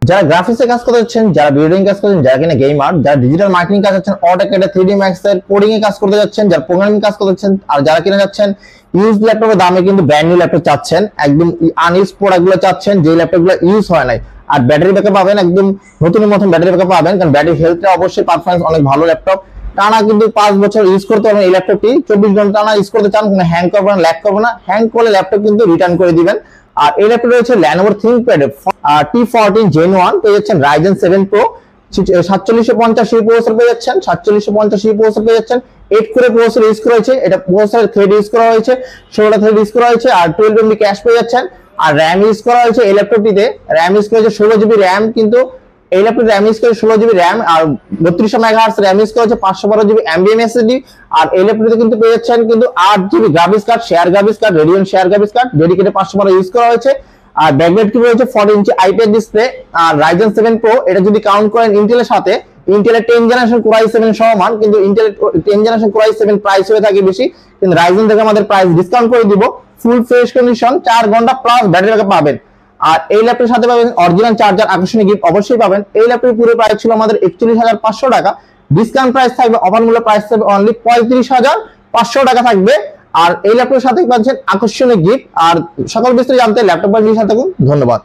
যারা গ্রাফিক্সে কাজ করতে যাচ্ছেন, যারা বিল্ডিং কাজ করছেন, যারা কিনা গেমার, যারা ডিজিটাল মার্কেটিং কাজ যাচ্ছেন, অটোক্যাড 3D Max এর কোডিং এ কাজ করতে যাচ্ছেন, যারা প্রোগ্রামিং কাজ করতে যাচ্ছেন, আর যারা কিনা যাচ্ছেন ইউজ ল্যাপটপের দামে কিন্তু ব্র্যান্ড নিউ ল্যাপটপ চাচ্ছেন, একদম আনইউজ প্রোডাক্ট গুলো চাচ্ছেন, যে ল্যাপটপগুলো ইউজ হয় নাই, আর ব্যাটারি ব্যাকআপ পাবেন একদম নতুনের মতন ব্যাটারি ব্যাকআপ পাবেন, কারণ ব্যাটারি হেলথটা অবশ্যই পারফরম্যান্স অনেক ভালো ল্যাপটপ। টানা কিন্তু 5 বছর ইউজ করতে পারবেন এই ল্যাপটপটি। 24 ঘন্টা টানা ইউজ করতে চান, কোনো হ্যাং করবে না, ল্যাগ করবে না, হ্যাং করলে ল্যাপটপ কিন্তু রিটার্ন করে দিবেন। আর এই ল্যাপটপ রয়েছে Lenovo ThinkPad T14 Gen 1 পেয়ে যাচ্ছেন, Ryzen 7 Pro 4750 প্রসেসর পেয়ে যাচ্ছেন, 4750 প্রসেসর পেয়ে যাচ্ছেন, 8 কোরে প্রসেসর ইউজ করা হয়েছে, এটা প্রসেসর থ্রেড ইউজ করা হয়েছে, 16টা থ্রেড ইউজ করা হয়েছে, আর 12 MB ক্যাশ পেয়ে যাচ্ছেন। আর র‍্যাম ইউজ করা হয়েছে এই ল্যাপটপটিতে, র‍্যাম ইউজ করা হয়েছে 16GB র‍্যাম, কিন্তু এই ল্যাপটপে র‍্যাম ইউজ করে 16GB র‍্যাম, আর 3200 মেগাহার্টজ র‍্যাম ইউজ করা হয়েছে, 512GB NVMe SSD। আর এই ল্যাপটপে কিন্তু পেয়ে যাচ্ছেন কিন্তু 8GB graphics card, share graphics card, Radeon share graphics card, dedicated 512 use করা হয়েছে। আর ব্যাকলাইট কি রয়েছে 40 ইঞ্চি আইপিএস ডিসপ্লে। আর Ryzen 7 Pro এটা যদি কাউন্ট করেন ইন্টেলের সাথে, ইন্টেলের 10 জেনারেশন Core i7 সমান, কিন্তু ইন্টেলের 10 জেনারেশন Core i7 প্রাইস হয়ে থাকে বেশি, কিন্তু Ryzen থেকে আমাদের প্রাইস ডিসকাউন্ট করে দিব। ফুল ফ্রেশ কন্ডিশন 4 ঘন্টা প্লাস ব্যাটারি ব্যাকআপ পাবেন। আর এই ল্যাপটপের সাথে পাবেন অরিজিনাল চার্জার, আকর্ষণীয় গিফট অবশ্যই পাবেন। এই ল্যাপটপের পুরো প্রাইস ছিল আমাদের 41,500 টাকা, ডিসকাউন্ট প্রাইস থাকবে, অফার মূল্য প্রাইস থাকবে অনলি 35,500 টাকা থাকবে। আর এই ল্যাপটপের সাথে পাচ্ছেন আকর্ষণীয় গিফট। আর সকল বিস্তারিত জানতে ল্যাপটপ বাজারের সাথে থাকুন। ধন্যবাদ।